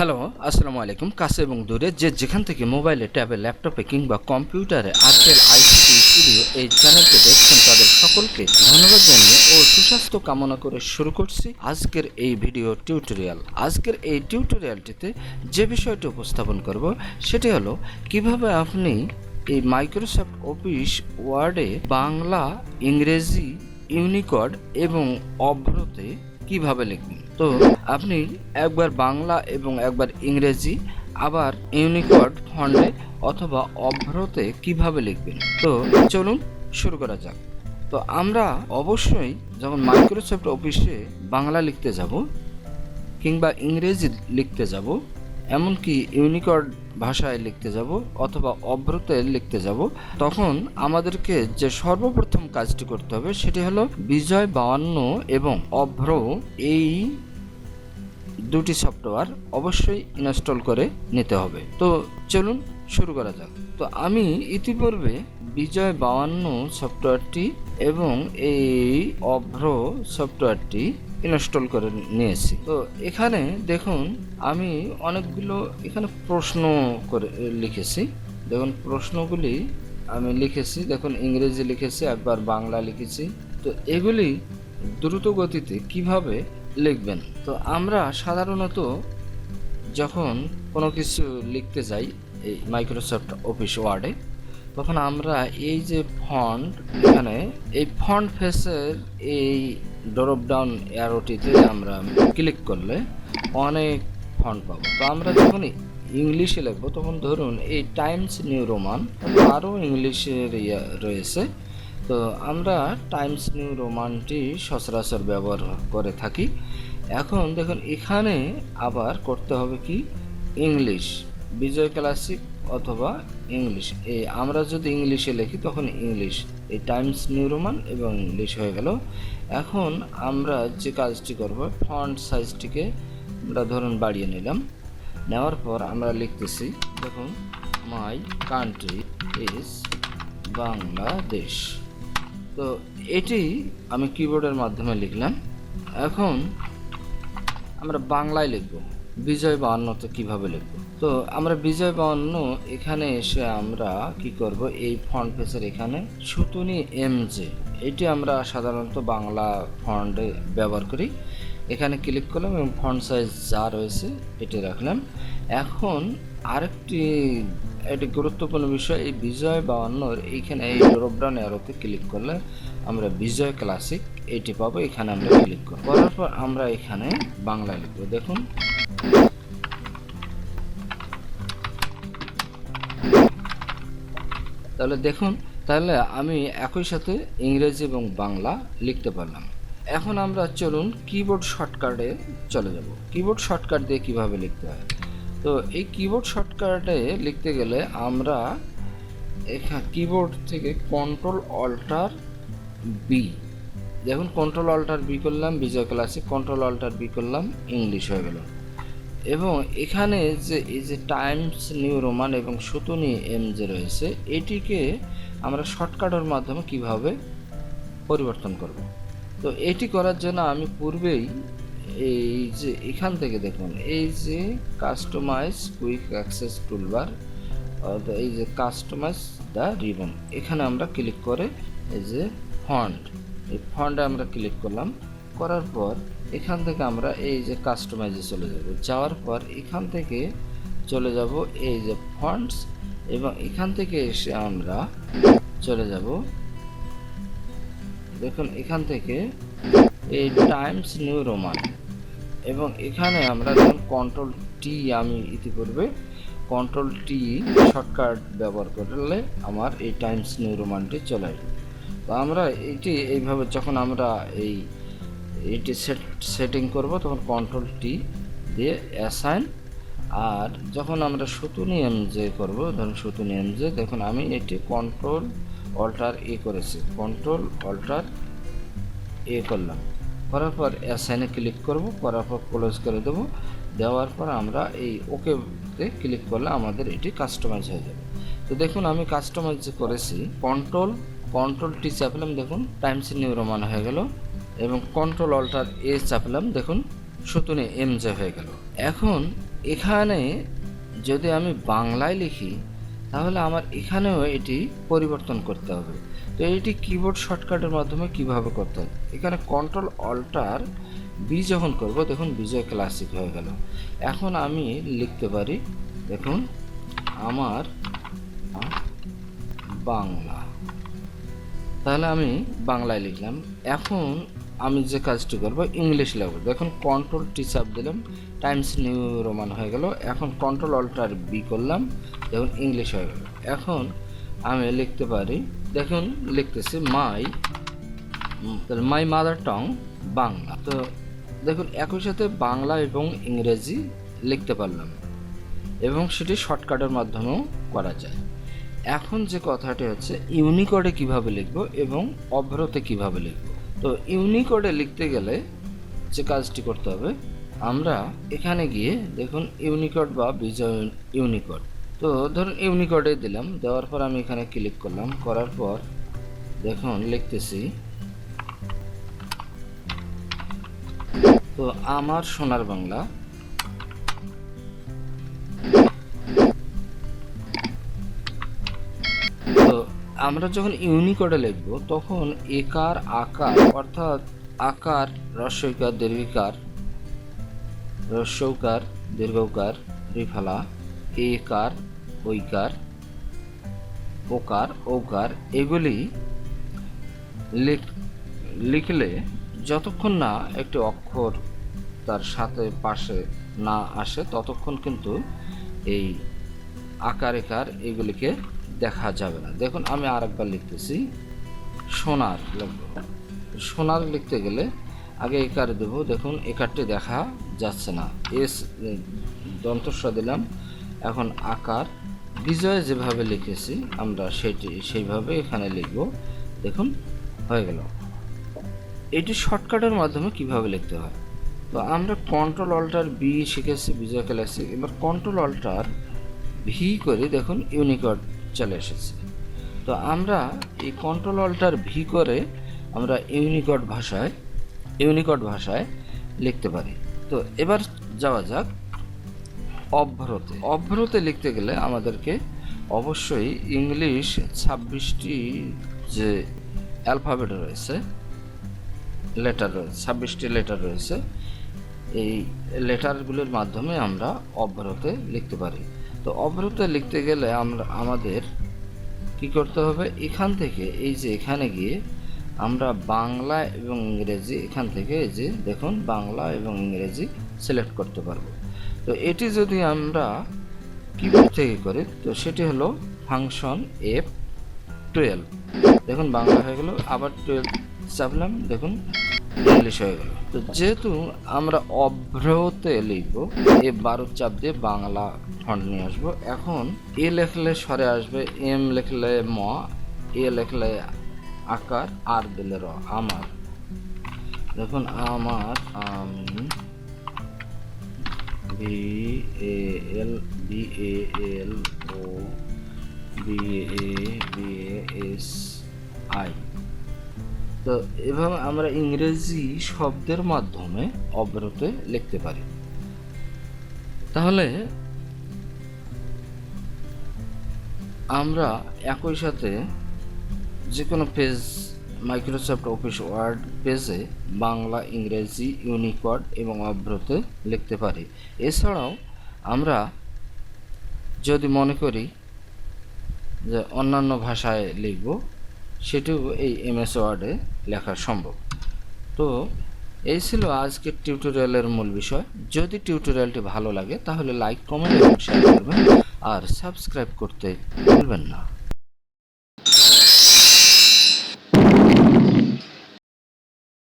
Hello, আসসালামু আলাইকুম। কাছে এবং দূরে যে যেখান থেকে মোবাইলে, ট্যাবে, ল্যাপটপে কিংবা কম্পিউটারে আরটেল আইসিটি স্টুডিও এই চ্যানেলটি দেখছেন তাদের সকলকে ধন্যবাদ জানিয়ে ও সুস্বাস্থ্য কামনা করে শুরু করছি আজকের এই ভিডিও টিউটোরিয়াল। আজকের এই টিউটোরিয়ালটিতে যে বিষয়টি উপস্থাপন করব সেটি হলো কিভাবে আপনি এই মাইক্রোসফট অফিস ওয়ার্ডে বাংলা, ইংরেজি, ইউনিকোড এবং অভ্রতে কিভাবে লিখবেন। তো আপনি একবার বাংলা এবং একবার ইংরেজি আবার ইউনিকোড ফন্টে অথবা অভ্রতে কিভাবে লিখবেন। তো চলুন শুরু করা যাক। তো আমরা অবশ্যই যখন মাইক্রোসফট অফিসে বাংলা লিখতে যাব কিংবা ইংরেজি লিখতে যাব, এমনকি ইউনিকোড ভাষায় লিখতে যাব অথবা অভ্রতে লিখতে যাব, তখন আমাদেরকে যে সর্বপ্রথম কাজটি করতে হবে সেটি হলো বিজয় 52 এবং অভ্র এই দুটি সফটওয়্যার অবশ্যই ইনস্টল করে নিতে হবে। তো চলুন শুরু করা যাক। তো আমি ইতিপূর্বে বিজয় 52 সফটওয়্যারটি এবং এই অভ্র সফটওয়্যারটি ইনস্টল করে নিয়েছি। তো এখানে দেখুন আমি অনেকগুলো এখানে প্রশ্ন করে লিখেছি। দেখুন প্রশ্নগুলি আমি লিখেছি, দেখুন ইংরেজি লিখেছি, একবার বাংলা লিখেছি। তো এগুলি দ্রুত গতিতে কিভাবে লিখবেন। তো আমরা সাধারণত যখন কোনো কিছু লিখতে যাই এই মাইক্রোসফট অফিস ওয়ার্ডে, তখন আমরা এই যে ফন্ট, এখানে এই ফন্ট ফেসের এই ড্রপ ডাউন অ্যারোটিতে আমরা ক্লিক করলে অনেক ফন্ট পাবো। তো আমরা যখন ইংলিশে লিখবো তখন ধরুন এই টাইমস নিউ রোমান, আরও ইংলিশের রয়েছে। তো আমরা টাইমস নিউ রোমানটি সচরাচর ব্যবহার করে থাকি। এখন দেখুন এখানে আবার করতে হবে কি ইংলিশ, বিজয় ক্লাসিক অথবা ইংলিশ। এই আমরা যদি ইংলিশে লিখি তখন ইংলিশ, এই টাইমস নিউ রোমান এবং ইংলিশ হয়ে গেল। এখন আমরা যে কাজটি করব, ফন্ট সাইজটিকে আমরা ধরুন বাড়িয়ে নিলাম। নেওয়ার পর আমরা লিখতেছি, দেখুন মাই কান্ট্রি ইজ বাংলাদেশ। তো এটি আমি কিবোর্ডের মাধ্যমে লিখলাম। এখন আমরা বাংলায় লিখব, বিজয় 52তে কিভাবে লিখব। তো আমরা বিজয় 52 এখানে এসে আমরা কি করব, এই ফন্ট ফেসের এখানে সুতুনি এমজে, এটি আমরা সাধারণত বাংলা ফন্টে ব্যবহার করি। এখানে ক্লিক করলাম এবং ফন্ট সাইজ যা রয়েছে এটি রাখলাম। এখন আরেকটি গুরুত্বপূর্ণ বিষয়, এই বিজয় 52-র এইখানে এই ড্রপডাউন অ্যারোতে ক্লিক করলে আমরা বিজয় ক্লাসিক এটি পাবো। এখানে আমরা ক্লিক করব, করার পর আমরা এখানে বাংলা লিখব। দেখুন তাহলে দেখুন, তাহলে আমি একই সাথে ইংরেজি এবং বাংলা লিখতে পারলাম। এখন আমরা চলুন কিবোর্ড শর্টকাটে চলে যাব। কিবোর্ড শর্টকাট দিয়ে কিভাবে লিখতে হয়। তো এই কিবোর্ড শর্টকাটে লিখতে গেলে আমরা এখানে কিবোর্ড থেকে কন্ট্রোল অল্টার বি, দেখুন কন্ট্রোল অল্টার বি করলাম বিজয় ক্লাসিক, কন্ট্রোল অল্টার বি করলাম ইংলিশ হয়ে গেল। এবং এখানে যে এই যে টাইমস নিউ রোমান এবং সুতুনি এম যে রয়েছে, এটিকে আমরা শর্টকাটের মাধ্যমে কিভাবে পরিবর্তন করব। তো এটি করার জন্য আমি পূর্বেই এই যে এখান থেকে দেখুন এই যে কাস্টমাইজ কুইক অ্যাক্সেস টুলবার, এই যে কাস্টমাইজ দ্য রিবন, এখানে আমরা ক্লিক করে এই যে ফন্ট, এই ফন্টে আমরা ক্লিক করলাম। করার পর এখান থেকে আমরা এই যে কাস্টমাইজে চলে যাব, যাওয়ার পর এখান থেকে চলে যাব এই যে ফন্টস, এবং এখান থেকে এসে আমরা চলে যাব, দেখুন এখান থেকে এই টাইমস নিউ রোমান, এবং এখানে আমরা দেখুন কন্ট্রোল টি, আমি ইতিপূর্বে কন্ট্রোল টি শর্টকাট ব্যবহার করলে আমার এই টাইমস নিউ রোমানটি চলে আসবে। তো আমরা এটি এইভাবে যখন আমরা এইটি সেটিং করব তখন কন্ট্রোল টি দিয়ে অ্যাসাইন, আর যখন আমরা সুতুনি এমজে করব, ধরুন সুতুনি এমজে, দেখুন আমি এটি কন্ট্রোল অল্টার এ করেছি, কন্ট্রোল অল্টার এ করলাম। করার পর অ্যাসাইনে ক্লিক করব, করার পর ক্লোজ করে দেব। দেওয়ার পর আমরা এই ওকেতে ক্লিক করলে আমাদের এটি কাস্টমাইজ হয়ে যাবে। তো দেখুন আমি কাস্টমাইজ করেছি, কন্ট্রোল টি চাপলাম, দেখুন টাইমস নিউ রোমান হয়ে গেল, এবং কন্ট্রোল অল্টার এ চাপলাম, দেখুন সুতুনি এমজে হয়ে গেল। এখন এখানে যদি আমি বাংলায় লিখি তাহলে আমার এখানেও এটি পরিবর্তন করতে হবে। তো এটি কিবোর্ড শর্টকাটের মাধ্যমে কিভাবে করতে হবে, এখানে কন্ট্রোল অল্টার বি যখন করব দেখুন বিজয় ক্লাসিক হয়ে গেল। এখন আমি লিখতে পারি, দেখুন আমার বাংলা, তাহলে আমি বাংলায় লিখলাম। এখন আমি যে কাজটি করব ইংলিশ লিখব, দেখুন কন্ট্রোল টি চাপ দিলাম, টাইমস নিউ রোমান হয়ে গেল। এখন কন্ট্রোল অল্টার বি করলাম, দেখুন ইংলিশ হয়ে গেল। এখন আমি লিখতে পারি, দেখুন লিখতেছি মাই মাদার টং বাংলা। তো দেখুন একই সাথে বাংলা এবং ইংরেজি লিখতে পারলাম এবং সেটি শর্টকাটের মাধ্যমেও করা যায়। এখন যে কথাটি হচ্ছে ইউনিকোডে কিভাবে লিখব এবং অভ্রতে কিভাবে লিখব। তো ইউনিকোডে লিখতে গেলে যে কাজটি করতে হবে, আমরা এখানে গিয়ে দেখুন ইউনিকোড বা বিজয় ইউনিকোড, তো ধরুন ইউনিকোডে দিলাম, দেওয়ার পর আমি এখানে ক্লিক করলাম, করার পর দেখুন লিখতেছি, তো আমার সোনার বাংলা। তো আমরা যখন ইউনিকোডে লিখব তখন একার আকার অর্থাৎ আকার রস্বইকার দীর্ঘিকার রস্যৌকার দীর্ঘকার রিফালা একার ঐকার ওকার ঔকার এগুলি লিখলে যতক্ষণ না একটি অক্ষর তার সাথে পাশে না আসে ততক্ষণ কিন্তু এই আকার একার এগুলিকে দেখা যাবে না। দেখুন আমি আরেকবার লিখতেছি, সোনার লিখব। সোনার লিখতে গেলে আগে একার দেব, দেখুন একারটি দেখা যাচ্ছে না, এস দন্তস্ব দিলাম। এখন আকার বিজয় যেভাবে লিখেছি আমরা সেইভাবে এখানে লিখব, দেখুন হয়ে গেল। এটি শর্টকাটের মাধ্যমে কিভাবে লিখতে হয়। তো আমরা কন্ট্রোল অল্টার বি শিখেছি বিজয় ক্লাসিক, এবার কন্ট্রোল অল্টার ভি করে দেখুন ইউনিকোড চলে এসেছে। তো আমরা এই কন্ট্রোল অল্টার ভি করে আমরা ইউনিকোড ভাষায় লিখতে পারি। তো এবার যাওয়া যাক অভ্রতে লিখতে গেলে আমাদেরকে অবশ্যই ইংলিশ 26টি যে অ্যালফাবেট রয়েছে, লেটার রয়েছে, 26টি লেটার রয়েছে, এই লেটারগুলোর মাধ্যমে আমরা অভ্রতে লিখতে পারি। তো অভ্রতে লিখতে গেলে আমাদের কি করতে হবে, এখান থেকে এই যে এখানে গিয়ে আমরা বাংলা এবং ইংরেজি এখান থেকে এই যে দেখুন বাংলা এবং ইংরেজি সিলেক্ট করতে পারবো। তো এটি যদি আমরা কিবোর্ড থেকে করি তো সেটি হলো ফাংশন F12, দেখুন বাংলা হয়ে গেল, আবার 12 চাপলাম, দেখুন ইংলিশ হয়ে গেল। তো যেহেতু আমরা অভ্রতে লিখব, F12 চাপ দিয়ে বাংলা ফন্ট নিয়ে আসবো। এখন এ লেখলে স্বরে আসবে, এম লেখলে ম, এ লেখলে আকার, আর দিলে র, আমার। দেখুন আমার, আমি, BAL BALO BABASI। তো এভাবে আমরা ইংরেজি শব্দের মাধ্যমে অভ্রতে লিখতে পারি। তাহলে আমরা একই সাথে যে কোনো পেজ মাইক্রোসফট অফিস ওয়ার্ড পেজে বাংলা ইংরেজি ইউনিকোড এবং অভ্রতে লিখতে পারি। এছাড়াও আমরা যদি মনে করি যে অন্যান্য ভাষায় লিখব, সেটিও এই MS ওয়ার্ডে লেখা সম্ভব। তো এই ছিল আজকের টিউটোরিয়ালের মূল বিষয়। যদি টিউটোরিয়ালটি ভালো লাগে তাহলে লাইক, কমেন্ট এবং শেয়ার করবেন আর সাবস্ক্রাইব করতে ভুলবেন না।